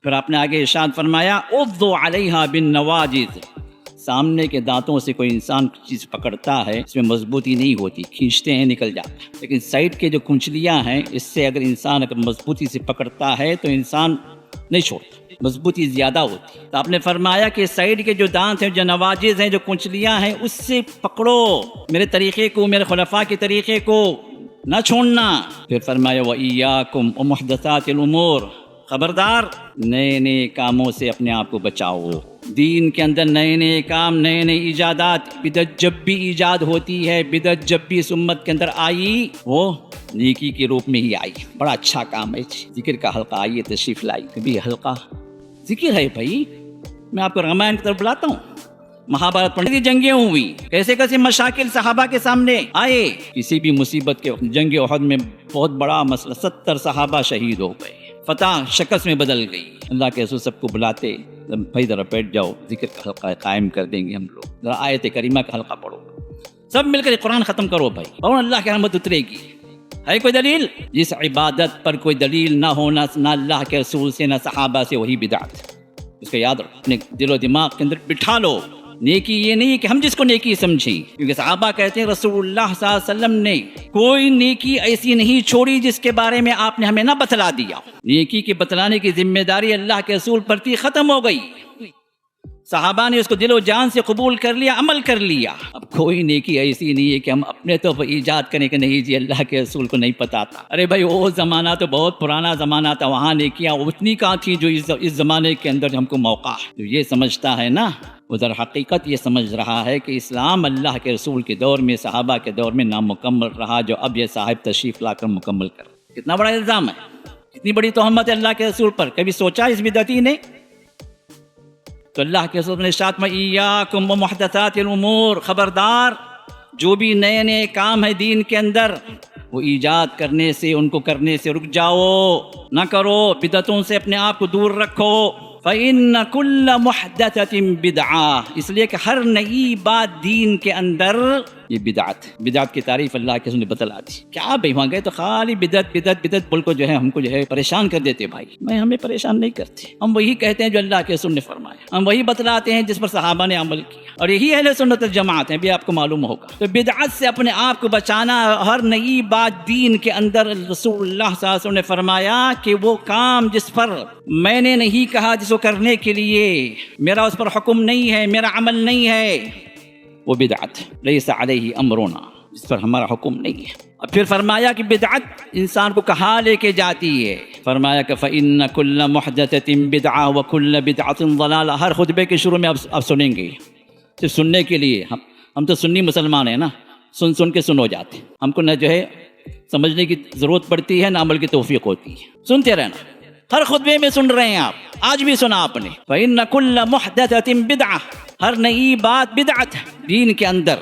پھر آپ نے آگے ارشاد فرمایا اُضُّ عَلَيْهَا بِالنَّوَاجِذِ، سامنے کے دانتوں سے کوئی انسان چیز پکڑتا ہے اس میں مضبوطی نہیں ہوتی، کھینچتے ہیں نکل جاتا ہے، لیکن سائڈ کے جو کنچلیاں ہیں اس سے اگر انسان مضبوطی سے پکڑتا ہے تو انسان نہیں چھوڑتا، مضبوطی زیادہ ہوتی ہے۔ تو آپ نے فرمایا کہ سائڈ کے جو دانت ہیں، جو نواجز ہیں، جو کنچلیاں ہیں، اس سے پکڑو میرے طریقے کو، میرے خلفاء کے طریقے کو نہ چھوڑنا۔ پھر فرمایا وَإِيَّاكُمْ وَمُحْدَثَاتِ الْأُمُورِ، خبردار نئے نئے کاموں سے اپنے آپ کو بچاؤ۔ دین کے اندر نئے نئے کام، نئے نئے ایجادات، بدعت جب بھی ایجاد ہوتی ہے، بدعت جب بھی اس امت کے اندر آئی وہ نیکی کے روپ میں ہی آئی۔ بڑا اچھا کام ہے، ذکر کا حلقہ آئیے تشریف لائی، کبھی حلقہ ذکر ہے بھائی۔ میں آپ کو رامائن کی طرف بلاتا ہوں، مہابھارت پڑھنے کی جنگیں ہوئی، کیسے کیسے مشاکل صحابہ کے سامنے آئے، کسی بھی مصیبت کے جنگ احد میں بہت بڑا مسئلہ، 70 صحابہ شہید ہو گئے، فتح شکست میں بدل گئی۔ اللہ کے رسول سب کو بلاتے، بھائی ذرا بیٹھ جاؤ، ذکر کا حلقہ قائم کر دیں گے ہم لوگ، ذرا آیت کریمہ کا حلقہ پڑھو، سب مل کر قرآن ختم کرو بھائی، اور اللہ کی رحمت اترے گی۔ ہے کوئی دلیل؟ جس عبادت پر کوئی دلیل نہ ہونا، نہ اللہ کے رسول سے نہ صحابہ سے، وہی بدعت۔ اس کو یاد رکھو، اپنے دل و دماغ کے اندر بٹھا لو۔ نیکی یہ نہیں کہ ہم جس کو نیکی سمجھیں، کیونکہ صحابہ کہتے ہیں رسول اللہ صلی اللہ علیہ وسلم نے کوئی نیکی ایسی نہیں چھوڑی جس کے بارے میں آپ نے ہمیں نہ بتلا دیا۔ نیکی کے بتلانے کی ذمہ داری اللہ کے رسول پر تھی، ختم ہو گئی۔ صحابہ نے اس کو دل و جان سے قبول کر لیا، عمل کر لیا۔ اب کوئی نیکی ایسی نہیں ہے کہ ہم اپنے تو ایجاد کریں کہ نہیں جی اللہ کے رسول کو نہیں پتا تھا۔ ارے بھائی وہ زمانہ تو بہت پرانا زمانہ تھا، وہاں نیکیاں اتنی کہاں تھی جو اس زمانے کے اندر ہم کو موقع ہے۔ تو یہ سمجھتا ہے نا، ادھر حقیقت یہ سمجھ رہا ہے کہ اسلام اللہ کے رسول کے دور میں، صحابہ کے دور میں نامکمل رہا، جو اب یہ صاحب تشریف لا کر مکمل کر۔ کتنا بڑا الزام ہے، کتنی بڑی تہمت ہے اللہ کے رسول پر۔ کبھی سوچا اس بدعتی نے؟ تو اللہ کے رسول نے ارشاد میں ایاکم ومحدثات الامور، خبردار جو بھی نئے نئے کام ہے دین کے اندر وہ ایجاد کرنے سے، ان کو کرنے سے رک جاؤ، نہ کرو، بدعتوں سے اپنے آپ کو دور رکھو۔ فَإِنَّ كُلَّ مُحْدَثَةٍ بِدْعَةٍ، اس لیے کہ ہر نئی بات دین کے اندر یہ بدعت، بدعت کی تعریف اللہ کے رسول نے بتلا دی۔ کیا بھائی وہاں گئے تو خالی بدعت بدعت بدعت بول کو جو ہے ہم کو جو ہے پریشان کر دیتے بھائی۔ میں ہمیں پریشان نہیں کرتے، ہم وہی کہتے ہیں جو اللہ کے رسول نے فرمایا، ہم وہی بتلاتے ہیں جس پر صحابہ نے عمل کیا، اور یہی اہل سنت الجماعت ہیں، بھی آپ کو معلوم ہوگا۔ تو بدعت سے اپنے آپ کو بچانا، ہر نئی بات دین کے اندر رسول اللہ صلی اللہ علیہ وسلم نے فرمایا کہ وہ کام جس پر میں نے نہیں کہا، جس کو کرنے کے لیے میرا اس پر حکم نہیں ہے، میرا عمل نہیں ہے، وہ بدعت ہے۔ لیس علیہ امرنا، جس پر ہمارا حکم نہیں ہے۔ اور پھر فرمایا کہ بدعت انسان کو کہاں لے کے جاتی ہے، فرمایا کہ فإن كل محدثة بدعة وكل بدعة ضلالة۔ ہر خطبے کے شروع میں آپ سنیں گے، صرف سننے کے لیے، ہم تو سنی مسلمان ہیں نا، سن سن کے سن ہو جاتے ہیں، ہم کو نہ جو ہے سمجھنے کی ضرورت پڑتی ہے، نہ عمل کی توفیق ہوتی ہے، سنتے رہنا۔ ہر خطبے میں سن رہے ہیں آپ، آج بھی سنا آپ نے، فإن كل محدثة بدعة، ہر نئی بات بدعت دین کے اندر۔